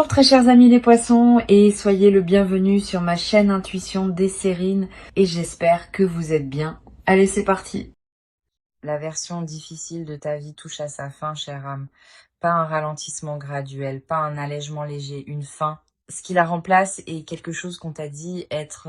Bonjour très chers amis les poissons et soyez le bienvenu sur ma chaîne Intuition Desserine et j'espère que vous êtes bien. Allez, c'est parti. La version difficile de ta vie touche à sa fin, chère âme. Pas un ralentissement graduel, pas un allègement léger, une fin. Ce qui la remplace est quelque chose qu'on t'a dit être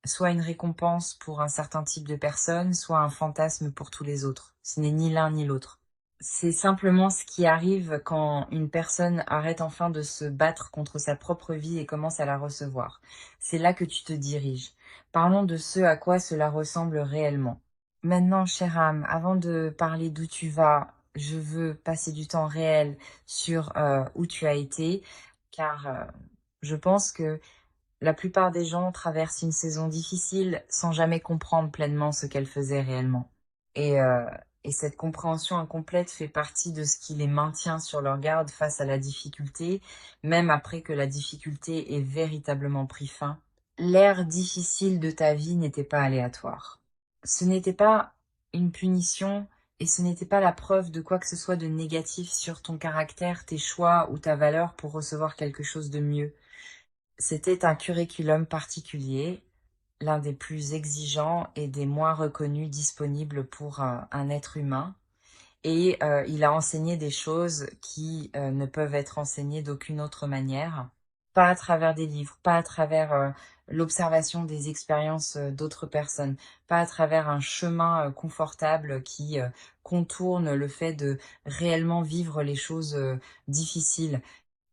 soit une récompense pour un certain type de personne, soit un fantasme pour tous les autres. Ce n'est ni l'un ni l'autre. C'est simplement ce qui arrive quand une personne arrête enfin de se battre contre sa propre vie et commence à la recevoir. C'est là que tu te diriges. Parlons de ce à quoi cela ressemble réellement. Maintenant, chère âme, avant de parler d'où tu vas, je veux passer du temps réel sur où tu as été, car je pense que la plupart des gens traversent une saison difficile sans jamais comprendre pleinement ce qu'elle faisait réellement. Et, euh, et cette compréhension incomplète fait partie de ce qui les maintient sur leur garde face à la difficulté, même après que la difficulté ait véritablement pris fin. L'ère difficile de ta vie n'était pas aléatoire. Ce n'était pas une punition et ce n'était pas la preuve de quoi que ce soit de négatif sur ton caractère, tes choix ou ta valeur pour recevoir quelque chose de mieux. C'était un curriculum particulier, l'un des plus exigeants et des moins reconnus disponibles pour un être humain. Et il a enseigné des choses qui ne peuvent être enseignées d'aucune autre manière. Pas à travers des livres, pas à travers l'observation des expériences d'autres personnes, pas à travers un chemin confortable qui contourne le fait de réellement vivre les choses difficiles.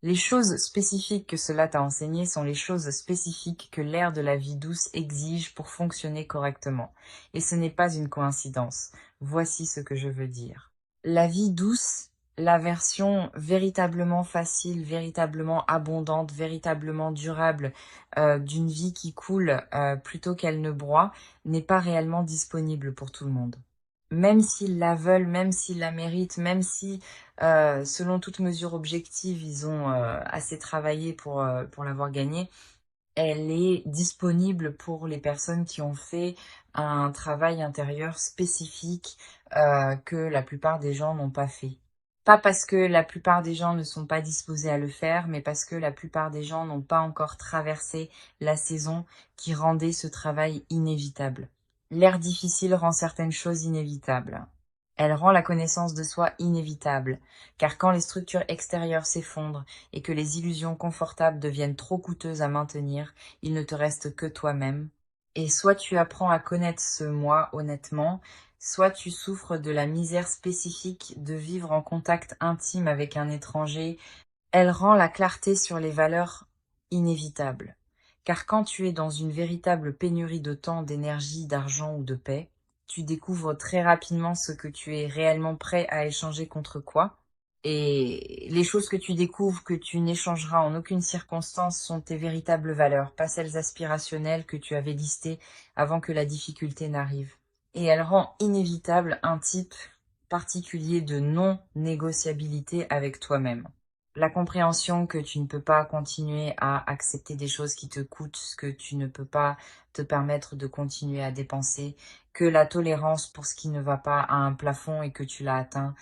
Les choses spécifiques que cela t'a enseigné sont les choses spécifiques que l'ère de la vie douce exige pour fonctionner correctement. Et ce n'est pas une coïncidence. Voici ce que je veux dire. La vie douce, la version véritablement facile, véritablement abondante, véritablement durable d'une vie qui coule plutôt qu'elle ne broie, n'est pas réellement disponible pour tout le monde. Même s'ils la veulent, même s'ils la méritent, même si, selon toute mesure objective, ils ont assez travaillé pour l'avoir gagnée, elle est disponible pour les personnes qui ont fait un travail intérieur spécifique que la plupart des gens n'ont pas fait. Pas parce que la plupart des gens ne sont pas disposés à le faire, mais parce que la plupart des gens n'ont pas encore traversé la saison qui rendait ce travail inévitable. L'ère difficile rend certaines choses inévitables. Elle rend la connaissance de soi inévitable, car quand les structures extérieures s'effondrent et que les illusions confortables deviennent trop coûteuses à maintenir, il ne te reste que toi-même. Et soit tu apprends à connaître ce moi honnêtement, soit tu souffres de la misère spécifique de vivre en contact intime avec un étranger. Elle rend la clarté sur les valeurs inévitable. Car quand tu es dans une véritable pénurie de temps, d'énergie, d'argent ou de paix, tu découvres très rapidement ce que tu es réellement prêt à échanger contre quoi. Et les choses que tu découvres que tu n'échangeras en aucune circonstance sont tes véritables valeurs, pas celles aspirationnelles que tu avais listées avant que la difficulté n'arrive. Et elle rend inévitable un type particulier de non-négociabilité avec toi-même. La compréhension que tu ne peux pas continuer à accepter des choses qui te coûtent, que tu ne peux pas te permettre de continuer à dépenser, que la tolérance pour ce qui ne va pas a un plafond et que tu l'as atteint.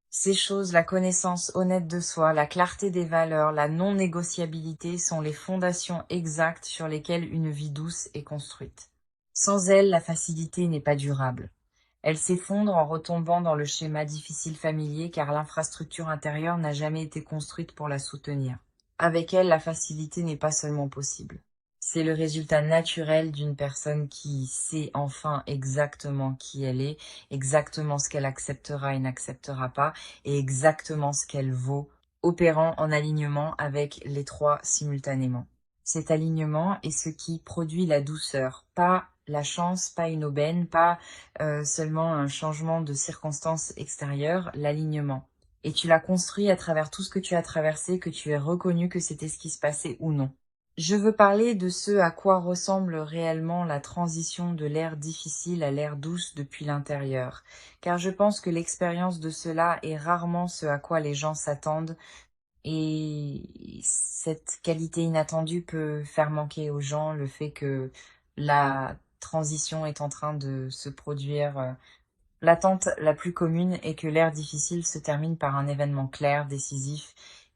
Ces choses, la connaissance honnête de soi, la clarté des valeurs, la non-négociabilité sont les fondations exactes sur lesquelles une vie douce est construite. Sans elles, la facilité n'est pas durable. Elle s'effondre en retombant dans le schéma difficile familier car l'infrastructure intérieure n'a jamais été construite pour la soutenir. Avec elle, la facilité n'est pas seulement possible. C'est le résultat naturel d'une personne qui sait enfin exactement qui elle est, exactement ce qu'elle acceptera et n'acceptera pas, et exactement ce qu'elle vaut, opérant en alignement avec les trois simultanément. Cet alignement est ce qui produit la douceur, pas la chance, pas une aubaine, pas seulement un changement de circonstances extérieures, l'alignement. Et tu l'as construit à travers tout ce que tu as traversé, que tu aies reconnu que c'était ce qui se passait ou non. Je veux parler de ce à quoi ressemble réellement la transition de l'ère difficile à l'ère douce depuis l'intérieur, car je pense que l'expérience de cela est rarement ce à quoi les gens s'attendent, et cette qualité inattendue peut faire manquer aux gens le fait que la transition est en train de se produire. L'attente la plus commune est que l'ère difficile se termine par un événement clair, décisif,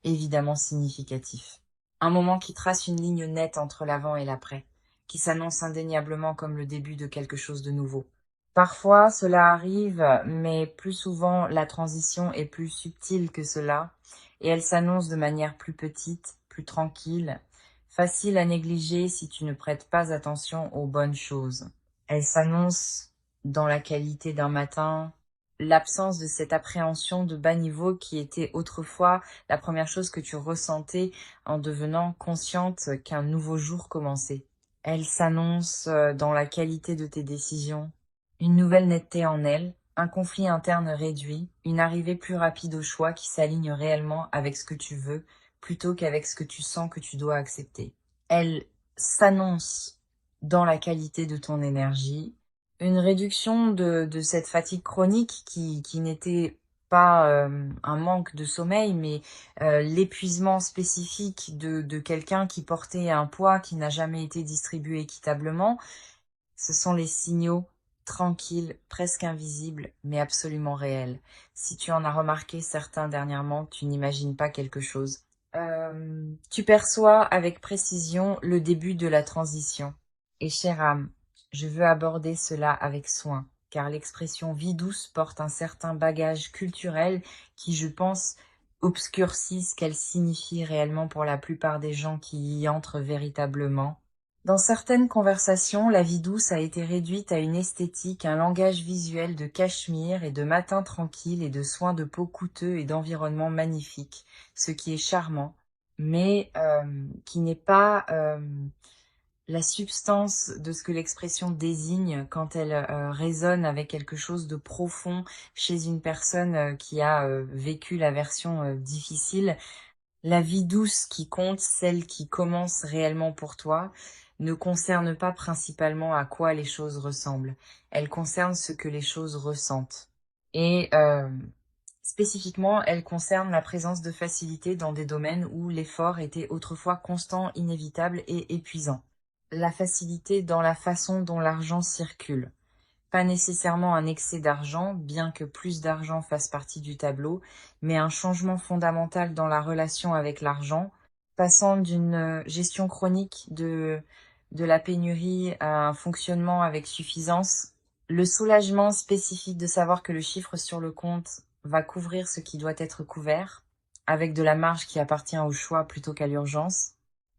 évidemment significatif. Un moment qui trace une ligne nette entre l'avant et l'après, qui s'annonce indéniablement comme le début de quelque chose de nouveau. Parfois, cela arrive, mais plus souvent, la transition est plus subtile que cela, et elle s'annonce de manière plus petite, plus tranquille, facile à négliger si tu ne prêtes pas attention aux bonnes choses. Elle s'annonce dans la qualité d'un matin, l'absence de cette appréhension de bas niveau qui était autrefois la première chose que tu ressentais en devenant consciente qu'un nouveau jour commençait. Elle s'annonce dans la qualité de tes décisions, une nouvelle netteté en elle, un conflit interne réduit, une arrivée plus rapide au choix qui s'aligne réellement avec ce que tu veux plutôt qu'avec ce que tu sens que tu dois accepter. Elle s'annonce dans la qualité de ton énergie, une réduction de cette fatigue chronique qui n'était pas un manque de sommeil, mais l'épuisement spécifique de quelqu'un qui portait un poids qui n'a jamais été distribué équitablement. Ce sont les signaux tranquilles, presque invisibles, mais absolument réels. Si tu en as remarqué certains dernièrement, tu n'imagines pas quelque chose. Tu perçois avec précision le début de la transition. Et chère âme, je veux aborder cela avec soin, car l'expression vie douce porte un certain bagage culturel qui, je pense, obscurcit ce qu'elle signifie réellement pour la plupart des gens qui y entrent véritablement. Dans certaines conversations, la vie douce a été réduite à une esthétique, un langage visuel de cachemire et de matins tranquilles et de soins de peau coûteux et d'environnement magnifique, ce qui est charmant, mais qui n'est pas la substance de ce que l'expression désigne quand elle résonne avec quelque chose de profond chez une personne qui a vécu la version difficile. La vie douce qui compte, celle qui commence réellement pour toi, ne concerne pas principalement à quoi les choses ressemblent. Elle concerne ce que les choses ressentent. Et spécifiquement, elle concerne la présence de facilité dans des domaines où l'effort était autrefois constant, inévitable et épuisant. La facilité dans la façon dont l'argent circule. Pas nécessairement un excès d'argent, bien que plus d'argent fasse partie du tableau, mais un changement fondamental dans la relation avec l'argent, passant d'une gestion chronique de la pénurie à un fonctionnement avec suffisance. Le soulagement spécifique de savoir que le chiffre sur le compte va couvrir ce qui doit être couvert, avec de la marge qui appartient au choix plutôt qu'à l'urgence.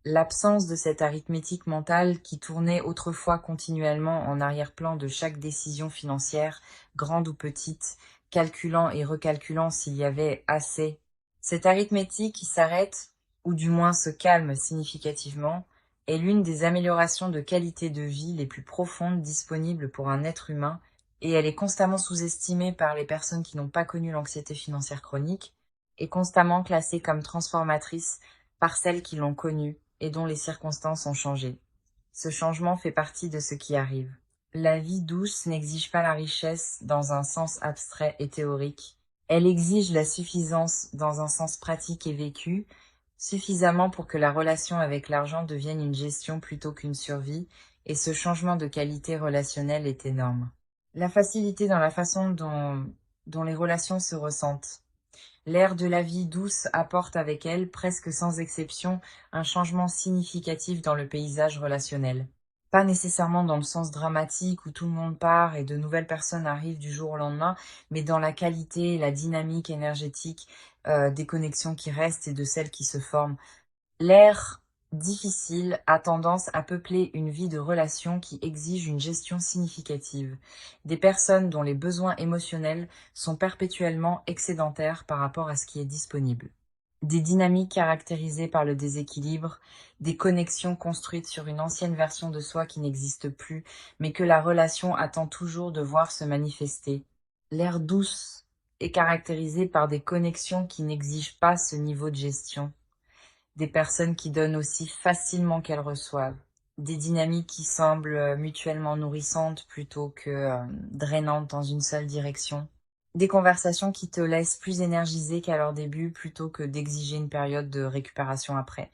L'absence de cette arithmétique mentale qui tournait autrefois continuellement en arrière-plan de chaque décision financière, grande ou petite, calculant et recalculant s'il y avait assez. Cette arithmétique qui s'arrête, ou du moins se calme significativement, est l'une des améliorations de qualité de vie les plus profondes disponibles pour un être humain, et elle est constamment sous-estimée par les personnes qui n'ont pas connu l'anxiété financière chronique, et constamment classée comme transformatrice par celles qui l'ont connue et dont les circonstances ont changé. Ce changement fait partie de ce qui arrive. La vie douce n'exige pas la richesse dans un sens abstrait et théorique. Elle exige la suffisance dans un sens pratique et vécu, suffisamment pour que la relation avec l'argent devienne une gestion plutôt qu'une survie, et ce changement de qualité relationnelle est énorme. La facilité dans la façon dont les relations se ressentent. L'ère de la vie douce apporte avec elle, presque sans exception, un changement significatif dans le paysage relationnel. Pas nécessairement dans le sens dramatique où tout le monde part et de nouvelles personnes arrivent du jour au lendemain, mais dans la qualité et la dynamique énergétique des connexions qui restent et de celles qui se forment. L'ère difficile a tendance à peupler une vie de relations qui exige une gestion significative. Des personnes dont les besoins émotionnels sont perpétuellement excédentaires par rapport à ce qui est disponible. Des dynamiques caractérisées par le déséquilibre, des connexions construites sur une ancienne version de soi qui n'existe plus, mais que la relation attend toujours de voir se manifester. L'ère douce est caractérisée par des connexions qui n'exigent pas ce niveau de gestion. Des personnes qui donnent aussi facilement qu'elles reçoivent, des dynamiques qui semblent mutuellement nourrissantes plutôt que drainantes dans une seule direction, des conversations qui te laissent plus énergisé qu'à leur début plutôt que d'exiger une période de récupération après.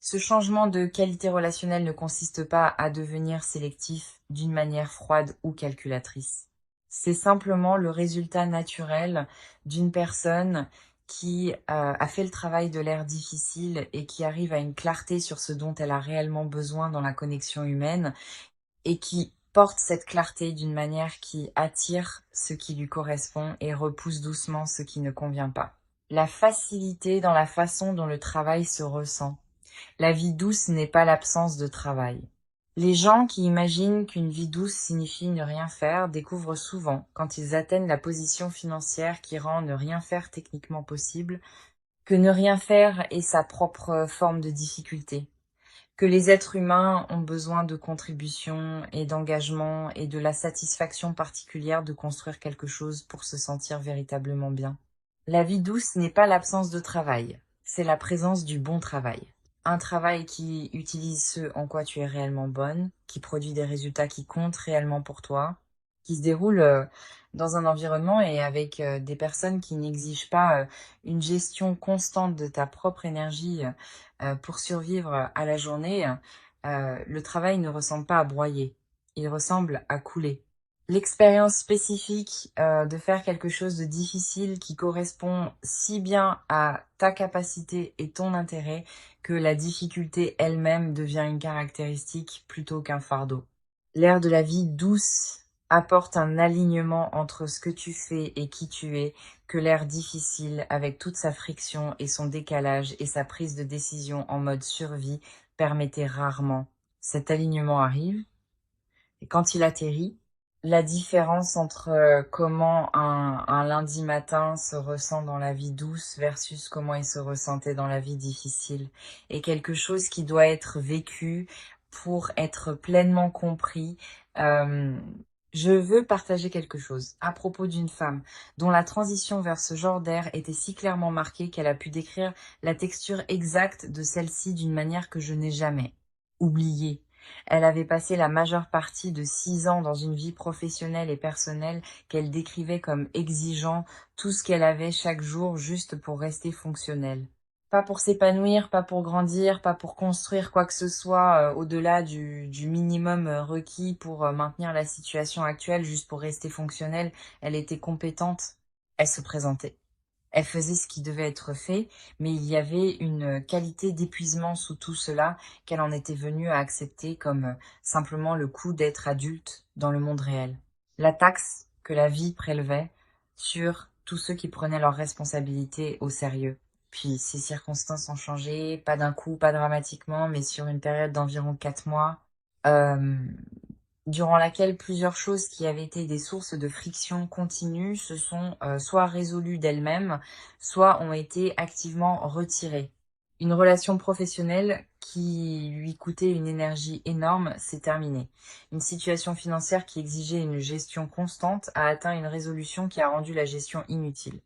Ce changement de qualité relationnelle ne consiste pas à devenir sélectif d'une manière froide ou calculatrice. C'est simplement le résultat naturel d'une personne qui a fait le travail de l'air difficile et qui arrive à une clarté sur ce dont elle a réellement besoin dans la connexion humaine et qui porte cette clarté d'une manière qui attire ce qui lui correspond et repousse doucement ce qui ne convient pas. La facilité dans la façon dont le travail se ressent. La vie douce n'est pas l'absence de travail. Les gens qui imaginent qu'une vie douce signifie ne rien faire découvrent souvent, quand ils atteignent la position financière qui rend ne rien faire techniquement possible, que ne rien faire est sa propre forme de difficulté, que les êtres humains ont besoin de contribution et d'engagement et de la satisfaction particulière de construire quelque chose pour se sentir véritablement bien. La vie douce n'est pas l'absence de travail, c'est la présence du bon travail. Un travail qui utilise ce en quoi tu es réellement bonne, qui produit des résultats qui comptent réellement pour toi, qui se déroule dans un environnement et avec des personnes qui n'exigent pas une gestion constante de ta propre énergie pour survivre à la journée. Le travail ne ressemble pas à broyer, il ressemble à couler. L'expérience spécifique de faire quelque chose de difficile qui correspond si bien à ta capacité et ton intérêt que la difficulté elle-même devient une caractéristique plutôt qu'un fardeau. L'air de la vie douce apporte un alignement entre ce que tu fais et qui tu es, que l'air difficile, avec toute sa friction et son décalage et sa prise de décision en mode survie, permettait rarement. Cet alignement arrive, et quand il atterrit, la différence entre comment un lundi matin se ressent dans la vie douce versus comment il se ressentait dans la vie difficile est quelque chose qui doit être vécu pour être pleinement compris. Je veux partager quelque chose à propos d'une femme dont la transition vers ce genre d'air était si clairement marquée qu'elle a pu décrire la texture exacte de celle-ci d'une manière que je n'ai jamais oubliée. Elle avait passé la majeure partie de 6 ans dans une vie professionnelle et personnelle qu'elle décrivait comme exigeant tout ce qu'elle avait chaque jour juste pour rester fonctionnelle. Pas pour s'épanouir, pas pour grandir, pas pour construire quoi que ce soit au-delà du minimum requis pour maintenir la situation actuelle, juste pour rester fonctionnelle. Elle était compétente, elle se présentait. Elle faisait ce qui devait être fait, mais il y avait une qualité d'épuisement sous tout cela qu'elle en était venue à accepter comme simplement le coût d'être adulte dans le monde réel. La taxe que la vie prélevait sur tous ceux qui prenaient leurs responsabilités au sérieux. Puis ces circonstances ont changé, pas d'un coup, pas dramatiquement, mais sur une période d'environ 4 mois. Euh, Durant laquelle plusieurs choses qui avaient été des sources de friction continue se sont soit résolues d'elles-mêmes, soit ont été activement retirées. Une relation professionnelle qui lui coûtait une énergie énorme s'est terminée. Une situation financière qui exigeait une gestion constante a atteint une résolution qui a rendu la gestion inutile.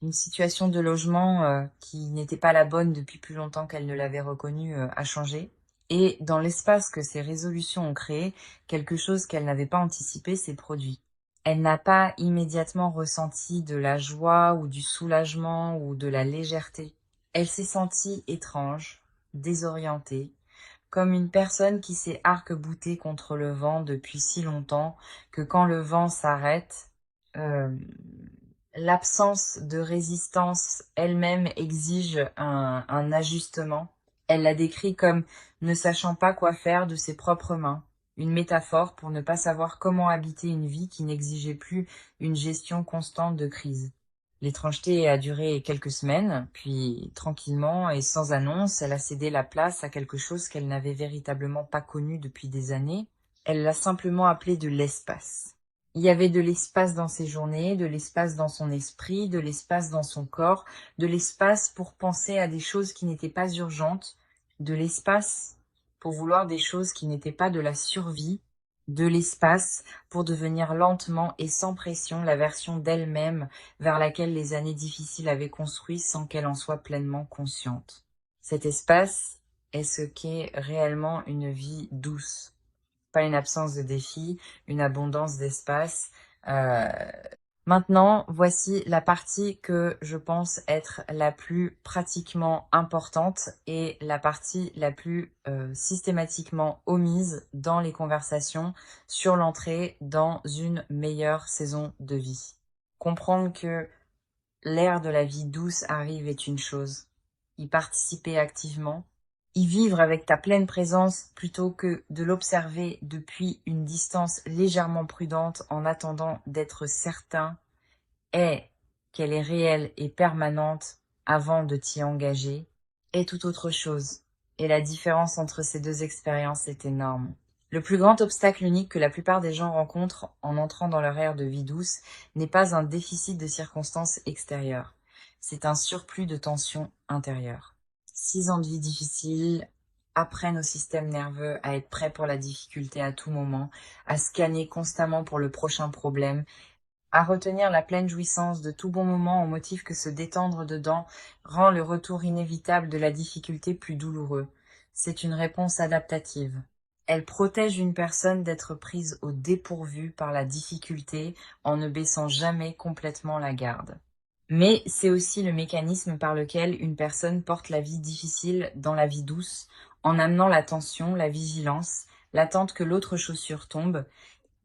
Une situation de logement qui n'était pas la bonne depuis plus longtemps qu'elle ne l'avait reconnue a changé. Et dans l'espace que ces résolutions ont créé, quelque chose qu'elle n'avait pas anticipé s'est produit. Elle n'a pas immédiatement ressenti de la joie ou du soulagement ou de la légèreté. Elle s'est sentie étrange, désorientée, comme une personne qui s'est arc-boutée contre le vent depuis si longtemps que quand le vent s'arrête, euh, l'absence de résistance elle-même exige un ajustement. Elle l'a décrit comme ne sachant pas quoi faire de ses propres mains, une métaphore pour ne pas savoir comment habiter une vie qui n'exigeait plus une gestion constante de crise. L'étrangeté a duré quelques semaines, puis tranquillement et sans annonce, elle a cédé la place à quelque chose qu'elle n'avait véritablement pas connu depuis des années. Elle l'a simplement appelé de l'espace. Il y avait de l'espace dans ses journées, de l'espace dans son esprit, de l'espace dans son corps, de l'espace pour penser à des choses qui n'étaient pas urgentes, de l'espace pour vouloir des choses qui n'étaient pas de la survie, de l'espace pour devenir lentement et sans pression la version d'elle-même vers laquelle les années difficiles avaient construit sans qu'elle en soit pleinement consciente. Cet espace est ce qu'est réellement une vie douce. Pas une absence de défis, une abondance d'espace. Euh, Maintenant, voici la partie que je pense être la plus pratiquement importante et la partie la plus systématiquement omise dans les conversations sur l'entrée dans une meilleure saison de vie. Comprendre que L'ère de la vie douce arrive est une chose. Y participer activement, y vivre avec ta pleine présence plutôt que de l'observer depuis une distance légèrement prudente en attendant d'être certain est qu'elle est réelle et permanente avant de t'y engager, est tout autre chose. Et la différence entre ces deux expériences est énorme. Le plus grand obstacle unique que la plupart des gens rencontrent en entrant dans leur ère de vie douce n'est pas un déficit de circonstances extérieures. C'est un surplus de tension intérieure. 6 ans de vie difficile apprennent au système nerveux à être prêt pour la difficulté à tout moment, à scanner constamment pour le prochain problème, à retenir la pleine jouissance de tout bon moment au motif que se détendre dedans rend le retour inévitable de la difficulté plus douloureux. C'est une réponse adaptative. Elle protège une personne d'être prise au dépourvu par la difficulté en ne baissant jamais complètement la garde. Mais c'est aussi le mécanisme par lequel une personne porte la vie difficile dans la vie douce, en amenant l'attention, la vigilance, l'attente que l'autre chaussure tombe,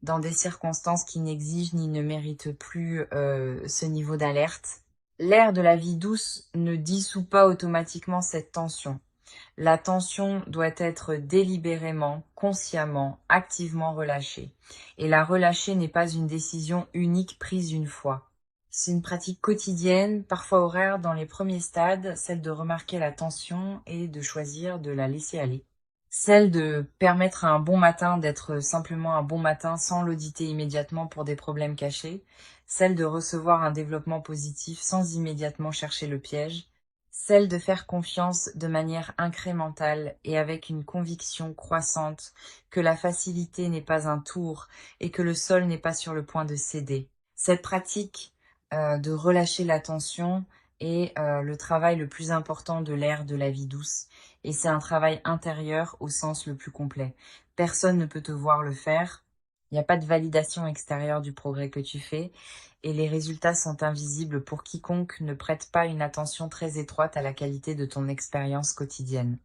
dans des circonstances qui n'exigent ni ne méritent plus ce niveau d'alerte. L'ère de la vie douce ne dissout pas automatiquement cette tension. La tension doit être délibérément, consciemment, activement relâchée. Et la relâcher n'est pas une décision unique prise une fois. C'est une pratique quotidienne, parfois horaire dans les premiers stades, celle de remarquer la tension et de choisir de la laisser aller. Celle de permettre à un bon matin d'être simplement un bon matin sans l'auditer immédiatement pour des problèmes cachés. Celle de recevoir un développement positif sans immédiatement chercher le piège. Celle de faire confiance de manière incrémentale et avec une conviction croissante que la facilité n'est pas un tour et que le sol n'est pas sur le point de céder. Cette pratique de relâcher la tension est le travail le plus important de l'ère de la vie douce. Et c'est un travail intérieur au sens le plus complet. Personne ne peut te voir le faire. Il n'y a pas de validation extérieure du progrès que tu fais. Et les résultats sont invisibles pour quiconque ne prête pas une attention très étroite à la qualité de ton expérience quotidienne.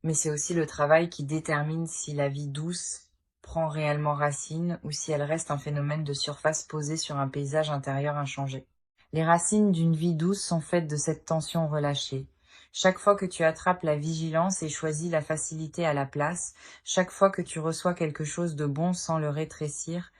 Mais c'est aussi le travail qui détermine si la vie douce prend réellement racine ou si elle reste un phénomène de surface posé sur un paysage intérieur inchangé. Les racines d'une vie douce sont faites de cette tension relâchée. Chaque fois que tu attrapes la vigilance et choisis la facilité à la place, chaque fois que tu reçois quelque chose de bon sans le rétrécir,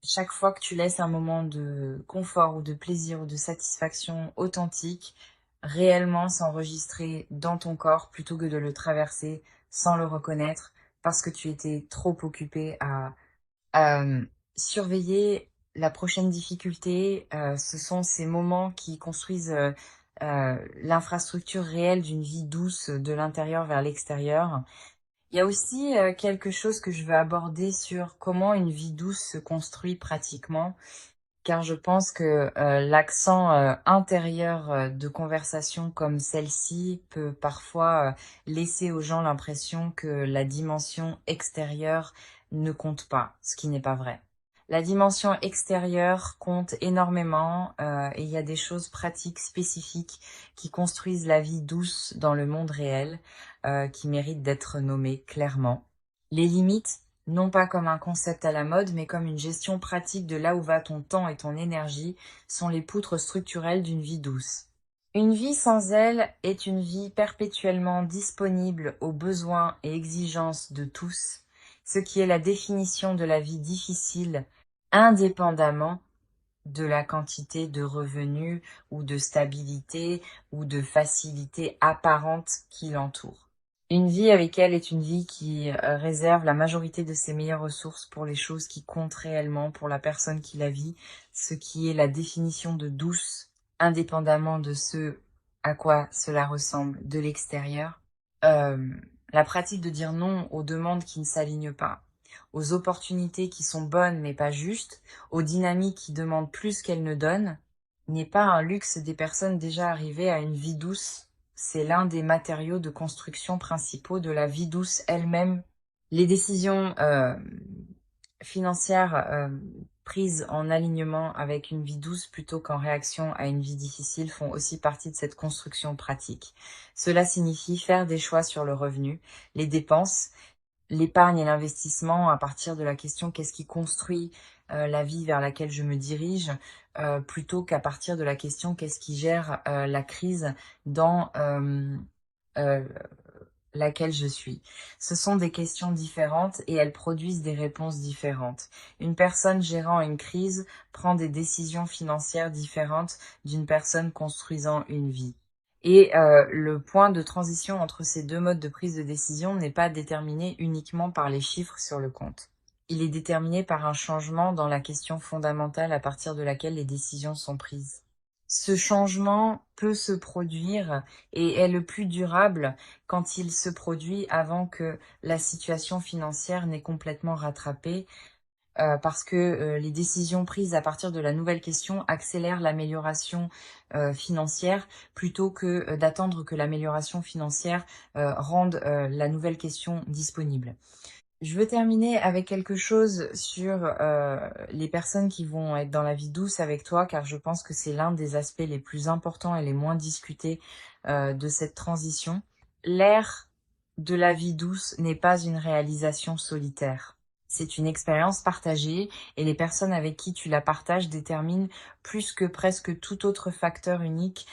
chaque fois que tu laisses un moment de confort ou de plaisir ou de satisfaction authentique, réellement s'enregistrer dans ton corps plutôt que de le traverser sans le reconnaître parce que tu étais trop occupé à surveiller la prochaine difficulté. Ce sont ces moments qui construisent l'infrastructure réelle d'une vie douce de l'intérieur vers l'extérieur. Il y a aussi quelque chose que je veux aborder sur comment une vie douce se construit pratiquement, car je pense que l'accent intérieur de conversation comme celle-ci peut parfois laisser aux gens l'impression que la dimension extérieure ne compte pas, ce qui n'est pas vrai. La dimension extérieure compte énormément et il y a des choses pratiques spécifiques qui construisent la vie douce dans le monde réel qui méritent d'être nommées clairement. Les limites, non pas comme un concept à la mode, mais comme une gestion pratique de là où va ton temps et ton énergie, sont les poutres structurelles d'une vie douce. Une vie sans elle est une vie perpétuellement disponible aux besoins et exigences de tous, ce qui est la définition de la vie difficile, indépendamment de la quantité de revenus ou de stabilité ou de facilité apparente qui l'entoure. Une vie avec elle est une vie qui réserve la majorité de ses meilleures ressources pour les choses qui comptent réellement pour la personne qui la vit, ce qui est la définition de douce, indépendamment de ce à quoi cela ressemble de l'extérieur. La pratique de dire non aux demandes qui ne s'alignent pas, aux opportunités qui sont bonnes mais pas justes, aux dynamiques qui demandent plus qu'elles ne donnent, n'est pas un luxe des personnes déjà arrivées à une vie douce. C'est l'un des matériaux de construction principaux de la vie douce elle-même. Les décisions financières prises en alignement avec une vie douce plutôt qu'en réaction à une vie difficile font aussi partie de cette construction pratique. Cela signifie faire des choix sur le revenu, les dépenses, l'épargne et l'investissement à partir de la question qu'est-ce qui construit la vie vers laquelle je me dirige, plutôt qu'à partir de la question qu'est-ce qui gère la crise dans euh, laquelle je suis. Ce sont des questions différentes et elles produisent des réponses différentes. Une personne gérant une crise prend des décisions financières différentes d'une personne construisant une vie. Et le point de transition entre ces deux modes de prise de décision n'est pas déterminé uniquement par les chiffres sur le compte. Il est déterminé par un changement dans la question fondamentale à partir de laquelle les décisions sont prises. Ce changement peut se produire et est le plus durable quand il se produit avant que la situation financière n'ait complètement rattrapé, parce que les décisions prises à partir de la nouvelle question accélèrent l'amélioration financière plutôt que d'attendre que l'amélioration financière rende la nouvelle question disponible. Je veux terminer avec quelque chose sur les personnes qui vont être dans la vie douce avec toi, car je pense que c'est l'un des aspects les plus importants et les moins discutés de cette transition. L'ère de la vie douce n'est pas une réalisation solitaire. C'est une expérience partagée et les personnes avec qui tu la partages déterminent plus que presque tout autre facteur unique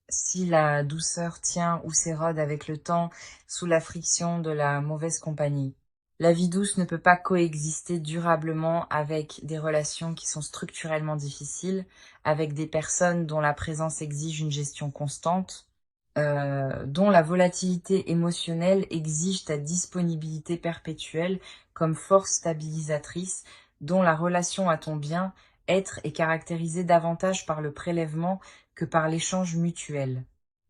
si la douceur tient ou s'érode avec le temps sous la friction de la mauvaise compagnie. La vie douce ne peut pas coexister durablement avec des relations qui sont structurellement difficiles, avec des personnes dont la présence exige une gestion constante, dont la volatilité émotionnelle exige ta disponibilité perpétuelle comme force stabilisatrice, dont la relation à ton bien-être est caractérisée davantage par le prélèvement que par l'échange mutuel.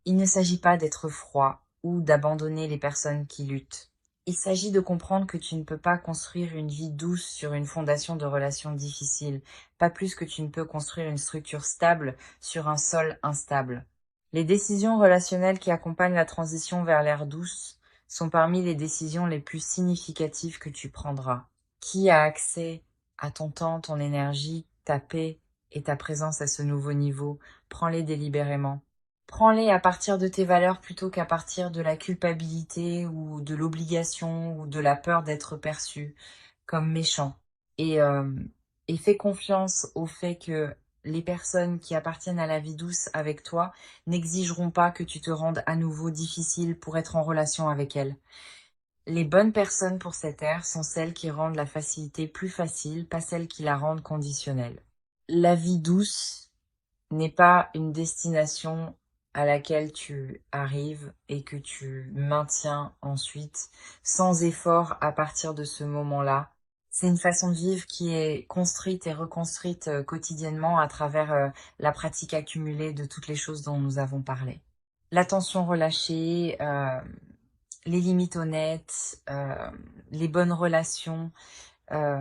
Il ne s'agit pas d'être froid ou d'abandonner les personnes qui luttent. Il s'agit de comprendre que tu ne peux pas construire une vie douce sur une fondation de relations difficiles, pas plus que tu ne peux construire une structure stable sur un sol instable. Les décisions relationnelles qui accompagnent la transition vers l'ère douce sont parmi les décisions les plus significatives que tu prendras. Qui a accès à ton temps, ton énergie, ta paix et ta présence à ce nouveau niveau? Prends-les délibérément. Prends-les à partir de tes valeurs plutôt qu'à partir de la culpabilité ou de l'obligation ou de la peur d'être perçu comme méchant. Et, euh, et fais confiance au fait que les personnes qui appartiennent à la vie douce avec toi n'exigeront pas que tu te rendes à nouveau difficile pour être en relation avec elles. Les bonnes personnes pour cette ère sont celles qui rendent la facilité plus facile, pas celles qui la rendent conditionnelle. La vie douce n'est pas une destination à laquelle tu arrives et que tu maintiens ensuite sans effort à partir de ce moment-là. C'est une façon de vivre qui est construite et reconstruite quotidiennement à travers la pratique accumulée de toutes les choses dont nous avons parlé. L'attention relâchée, les limites honnêtes, les bonnes relations, euh,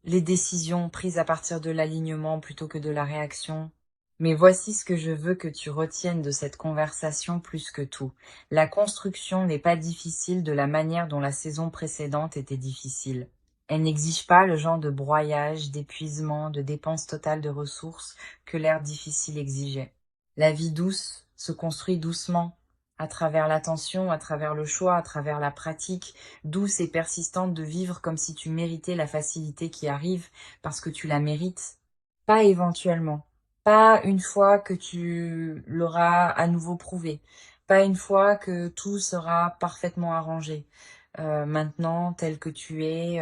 les décisions prises à partir de l'alignement plutôt que de la réaction. Mais voici ce que je veux que tu retiennes de cette conversation plus que tout. La construction n'est pas difficile de la manière dont la saison précédente était difficile. Elle n'exige pas le genre de broyage, d'épuisement, de dépense totale de ressources que l'ère difficile exigeait. La vie douce se construit doucement, à travers l'attention, à travers le choix, à travers la pratique, douce et persistante de vivre comme si tu méritais la facilité qui arrive parce que tu la mérites. Pas éventuellement. Pas une fois que tu l'auras à nouveau prouvé. Pas une fois que tout sera parfaitement arrangé. Maintenant, tel que tu es,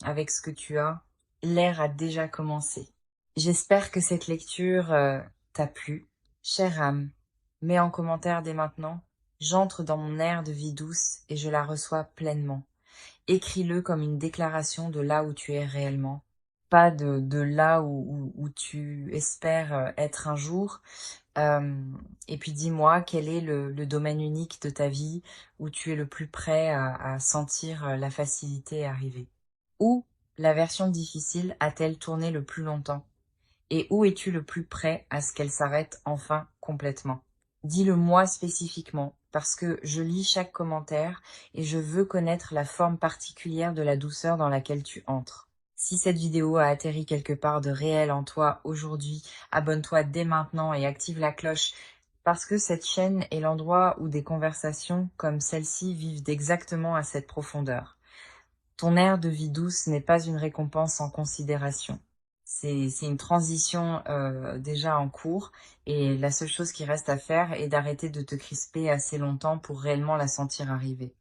avec ce que tu as, l'ère a déjà commencé. J'espère que cette lecture t'a plu. Chère âme, mets en commentaire dès maintenant. J'entre dans mon ère de vie douce et je la reçois pleinement. Écris-le comme une déclaration de là où tu es réellement, pas de là où tu espères être un jour. Euh, et puis dis-moi quel est le domaine unique de ta vie où tu es le plus prêt à sentir la facilité arriver. Où la version difficile a-t-elle tourné le plus longtemps? Et où es-tu le plus prêt à ce qu'elle s'arrête enfin complètement? Dis-le-moi spécifiquement, parce que je lis chaque commentaire et je veux connaître la forme particulière de la douceur dans laquelle tu entres. Si cette vidéo a atterri quelque part de réel en toi aujourd'hui, abonne-toi dès maintenant et active la cloche, parce que cette chaîne est l'endroit où des conversations comme celle-ci vivent exactement à cette profondeur. Ton air de vie douce n'est pas une récompense sans considération. C'est une transition, déjà en cours et la seule chose qui reste à faire est d'arrêter de te crisper assez longtemps pour réellement la sentir arriver.